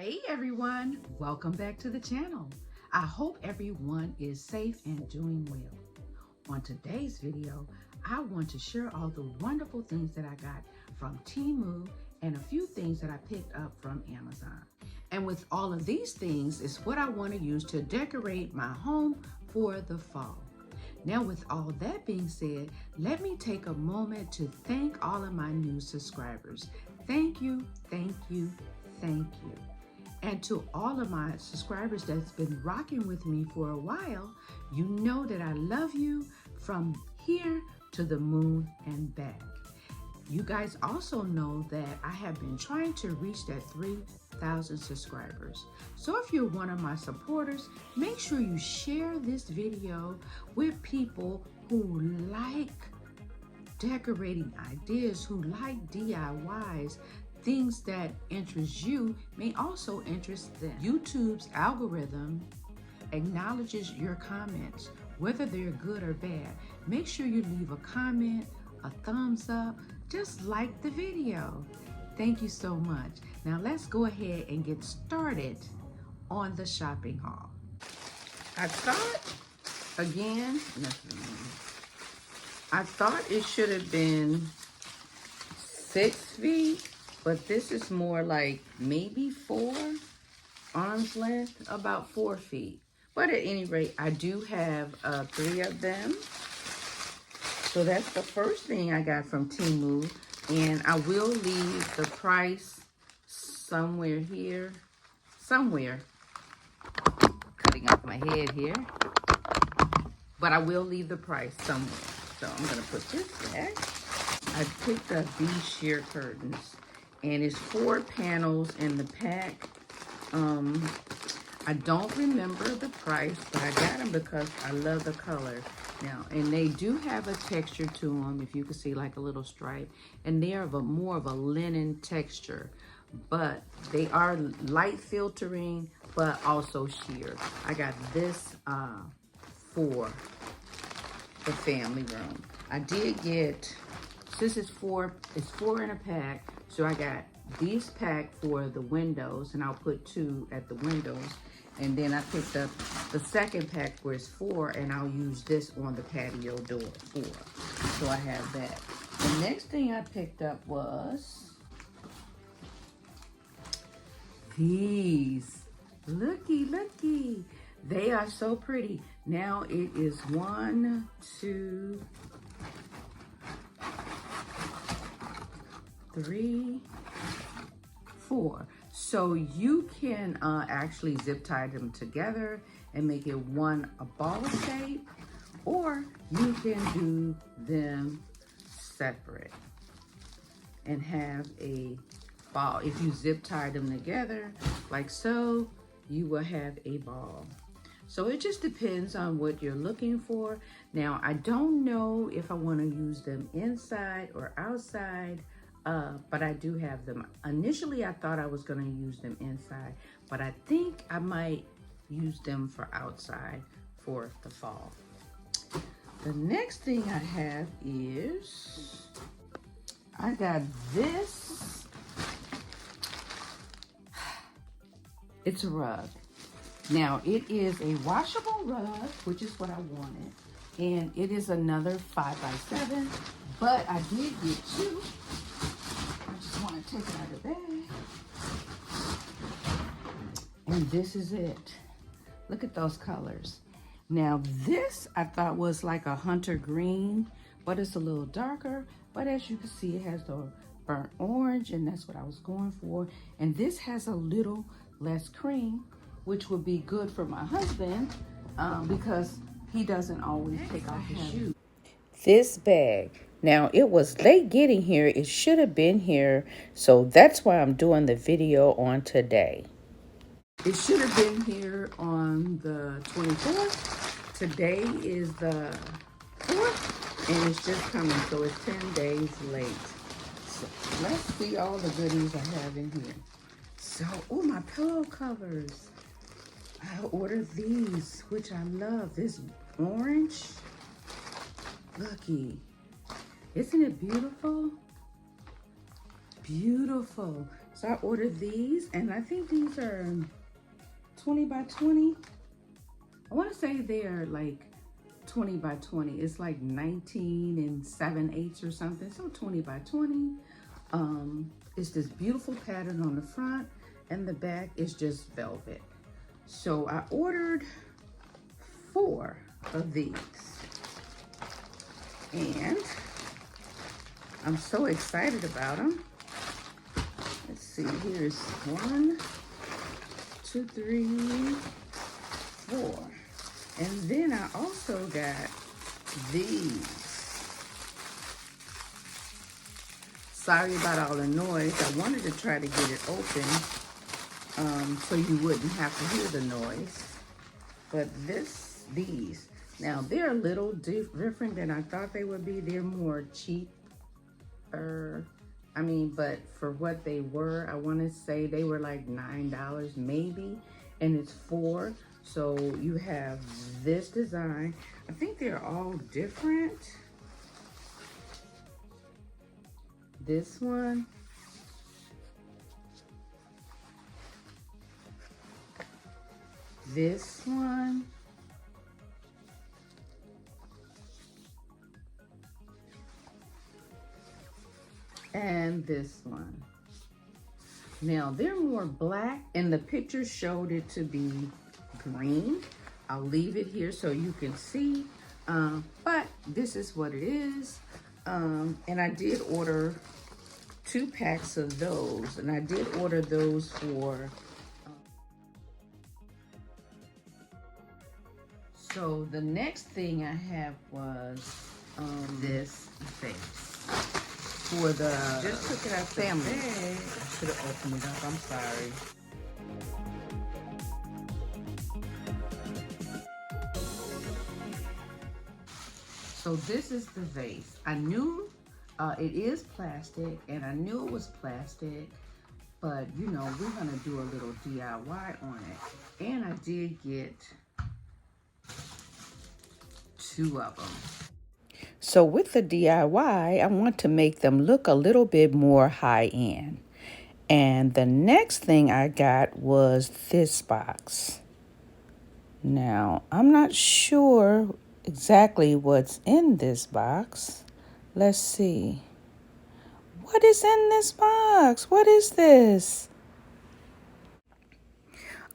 Hey everyone, welcome back to the channel. I hope everyone is safe and doing well. On today's video, I want to share all the wonderful things that I got from Temu and a few things that I picked up from Amazon. And with all of these things is what I want to use to decorate my home for the fall. Now, with all that being said, let me take a moment to thank all of my new subscribers. Thank you, thank you, thank you. And to all of my subscribers that's been rocking with me for a while, you know that I love you from here to the moon and back. You guys also know that I have been trying to reach that 3,000 subscribers. So if you're one of my supporters, make sure you share this video with people who like decorating ideas, who like DIYs. Things that interest you may also interest them. YouTube's algorithm acknowledges your comments, whether they're good or bad. Make sure you leave a comment, a thumbs up, just like the video. Thank you so much. Now let's go ahead and get started on the shopping haul. I thought it should have been 6 feet. But this is more like maybe 4 arms length, about 4 feet. But at any rate, I do have 3 of them. So that's the first thing I got from Temu. And I will leave the price somewhere here. Somewhere. Cutting off my head here. But I will leave the price somewhere. So I'm going to put this back. I picked up these sheer curtains. And it's 4 panels in the pack. I don't remember the price, but I got them because I love the color. Now, and they do have a texture to them, if you can see, like a little stripe. And they are more of a linen texture. But they are light filtering, but also sheer. I got this for the family room. I did get, since it's 4 in a pack, so I got these packed for the windows, and I'll put 2 at the windows. And then I picked up the second pack where it's 4, and I'll use this on the patio door 4. So I have that. The next thing I picked up was these. Looky, looky. They are so pretty. Now it is 1, 2, 3, 4. So you can actually zip tie them together and make it a ball shape, or you can do them separate and have a ball. If you zip tie them together like so, you will have a ball. So it just depends on what you're looking for. Now, I don't know if I want to use them inside or outside. But I do have them. Initially, I thought I was going to use them inside, but I think I might use them for outside for the fall. The next thing I have is, I got this. It's a rug. Now, it is a washable rug, which is what I wanted. And it is another 5x7, but I did get 2. I want to take it out of the bag. And this is it. Look at those colors. Now this I thought was like a hunter green, but it's a little darker. But as you can see, it has the burnt orange, and that's what I was going for. And this has a little less cream, which would be good for my husband because he doesn't always take off his shoes. This bag. Now, it was late getting here. It should have been here. So that's why I'm doing the video on today. It should have been here on the 24th. Today is the 4th. And it's just coming. So it's 10 days late. So let's see all the goodies I have in here. So, oh, my pillow covers. I ordered these, which I love. This orange. Looky. Isn't it beautiful? Beautiful. So I ordered these, and I think these are 20 by 20. I want to say they are like 20 by 20. It's like 19 and 7/8 or something. So 20 by 20. It's this beautiful pattern on the front, and the back is just velvet. So I ordered 4 of these, and I'm so excited about them. Let's see, here's 1, 2, 3, 4. And then I also got these. Sorry about all the noise. I wanted to try to get it open so you wouldn't have to hear the noise. But these, now they're a little different than I thought they would be. They're more cheaper. I mean, but for what they were, I want to say they were like $9 maybe, and it's 4. So you have this design. I think they're all different. This one. This one. And this one. Now they're more black, and the picture showed it to be green. I'll leave it here so you can see, but this is what it is. And I did order 2 packs of those, and I did order those for so the next thing I have was this vase for the just took it out family. I should have opened it up. I'm sorry. So this is the vase. I knew it is plastic, and I knew it was plastic, but you know, we're gonna do a little DIY on it. And I did get 2 of them. So with the DIY, I want to make them look a little bit more high-end. And the next thing I got was this box. Now, I'm not sure exactly what's in this box. Let's see. What is in this box? What is this?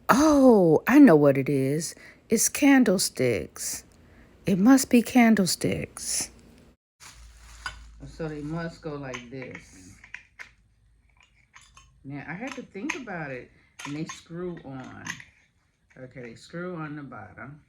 Oh, I know what it is. It's candlesticks. It must be candlesticks. So they must go like this. Now, I had to think about it, and they screw on. Okay, they screw on the bottom.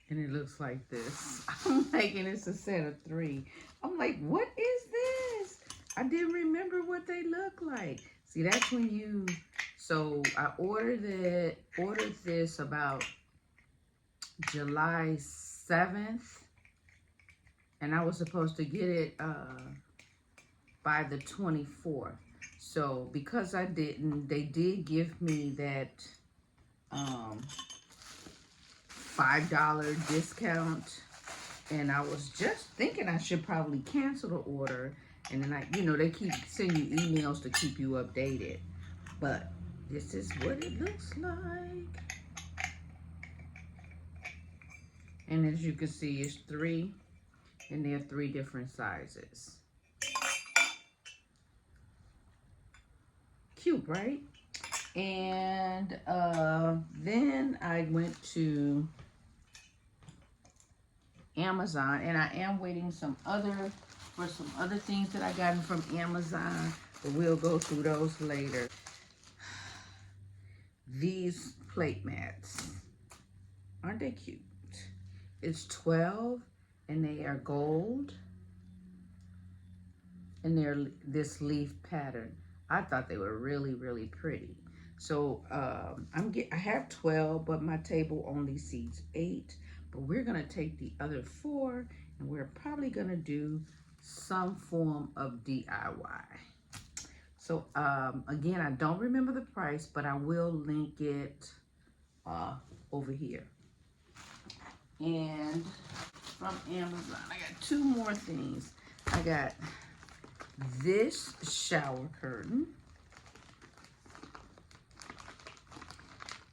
And it looks like this. I'm like, and it's a set of 3. I'm like, what is this? I didn't remember what they look like. See, that's when you, so I ordered this about July 7th. And I was supposed to get it by the 24th. So because I didn't, they did give me that $5 discount, and I was just thinking I should probably cancel the order, and then you know, they keep sending you emails to keep you updated, but this is what it looks like. And as you can see, it's 3, and they're 3 different sizes. Cute, right? And then I went to Amazon, and I am waiting for some other things that I gotten from Amazon, but we'll go through those later. These plate mats, aren't they cute? It's 12, and they are gold, and they're this leaf pattern. I thought they were really, really pretty. So I have 12, but my table only seats 8. But we're gonna take the other 4, and we're probably gonna do some form of DIY. So again, I don't remember the price, but I will link it over here. And from Amazon, I got 2 more things. I got this shower curtain.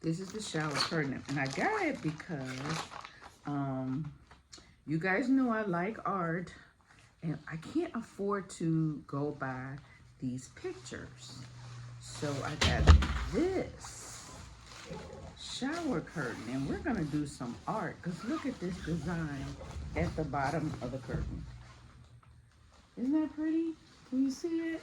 This is the shower curtain, and I got it because you guys know I like art, and I can't afford to go buy these pictures. So I got this shower curtain, and we're gonna do some art, because look at this design at the bottom of the curtain. Isn't that pretty? Can you see it?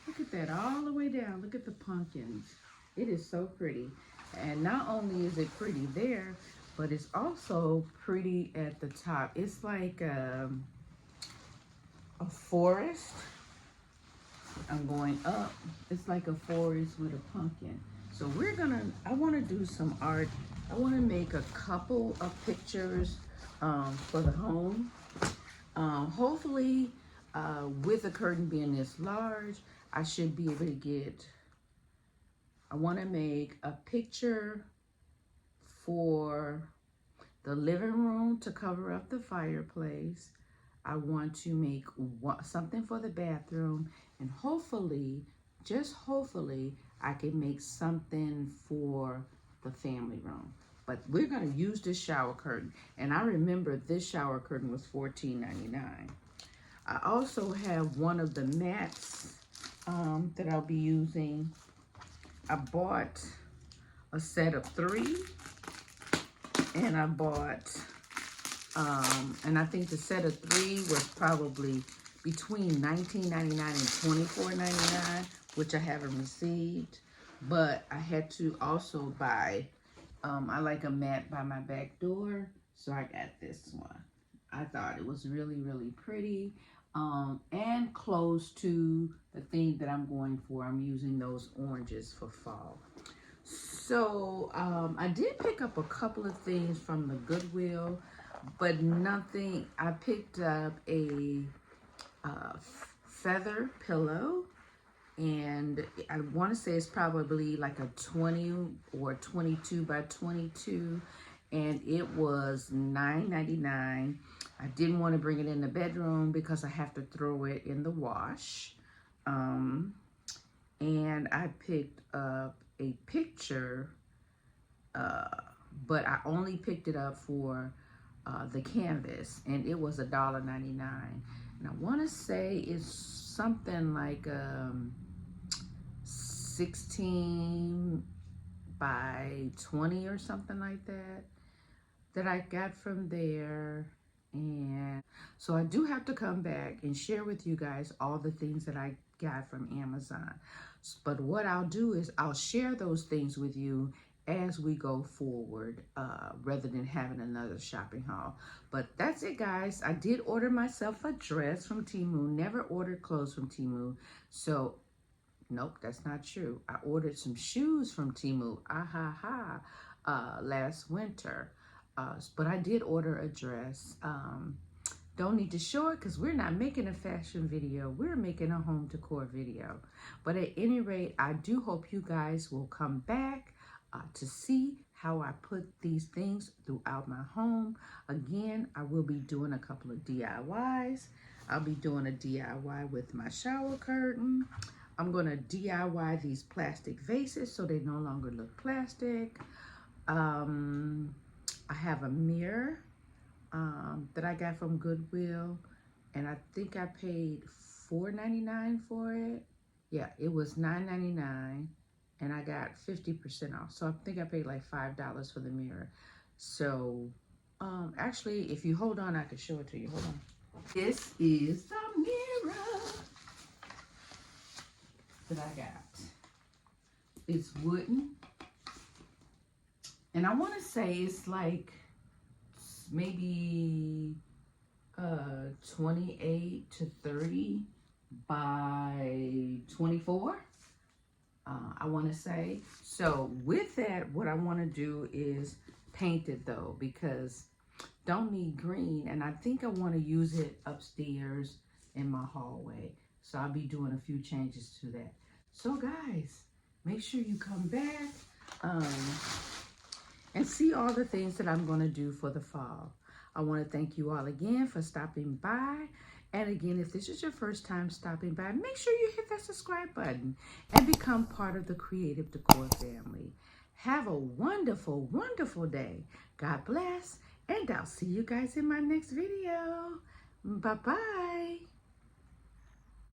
Look at that all the way down. Look at the pumpkins. It is so pretty. And not only is it pretty there, but it's also pretty at the top. It's like a forest. I'm going up. It's like a forest with a pumpkin. So I want to do some art. I want to make a couple of pictures for the home. Hopefully, with the curtain being this large, I should be able to get, I want to make a picture for the living room to cover up the fireplace. I want to make something for the bathroom, and hopefully, just hopefully, I can make something for the family room. But we're going to use this shower curtain, and I remember this shower curtain was $14.99. I also have one of the mats that I'll be using. I bought a set of 3, and I bought, and I think the set of 3 was probably between $19.99 and $24.99, which I haven't received. But I had to also buy, I like a mat by my back door, so I got this one. I thought it was really, really pretty, and close to the theme that I'm going for. I'm using those oranges for fall. So I did pick up a couple of things from the Goodwill, but nothing. I picked up a feather pillow, and I want to say it's probably like a 20 or 22 by 22, and it was $9.99. I didn't want to bring it in the bedroom because I have to throw it in the wash. And I picked up a picture, but I only picked it up for the canvas, and it was $1.99. And I want to say it's something like 16 by 20 or something like that I got from there. And so I do have to come back and share with you guys all the things that I got from Amazon. But what I'll do is I'll share those things with you as we go forward, rather than having another shopping haul. But that's it, guys. I did order myself a dress from Temu. Never ordered clothes from Temu. So, nope, that's not true. I ordered some shoes from Temu. Last winter. But I did order a dress. Don't need to show it because we're not making a fashion video. We're making a home decor video. But at any rate, I do hope you guys will come back to see how I put these things throughout my home. Again, I will be doing a couple of DIYs. I'll be doing a DIY with my shower curtain. I'm going to DIY these plastic vases so they no longer look plastic. I have a mirror that I got from Goodwill, and I think I paid $4.99 for it. Yeah, it was $9.99, and I got 50% off. So I think I paid like $5 for the mirror. So actually, if you hold on, I can show it to you. Hold on. This is the mirror that I got. It's wooden. And I want to say it's like maybe 28 to 30 by 24. I want to say. So with that, what I want to do is paint it though, because don't need green. And I think I want to use it upstairs in my hallway. So I'll be doing a few changes to that. So guys, make sure you come back and see all the things that I'm going to do for the fall. I want to thank you all again for stopping by, And again, if this is your first time stopping by, make sure you hit that subscribe button and become part of the Creative Decor family. Have a wonderful, wonderful day. God bless, and I'll see you guys in my next video. Bye-bye.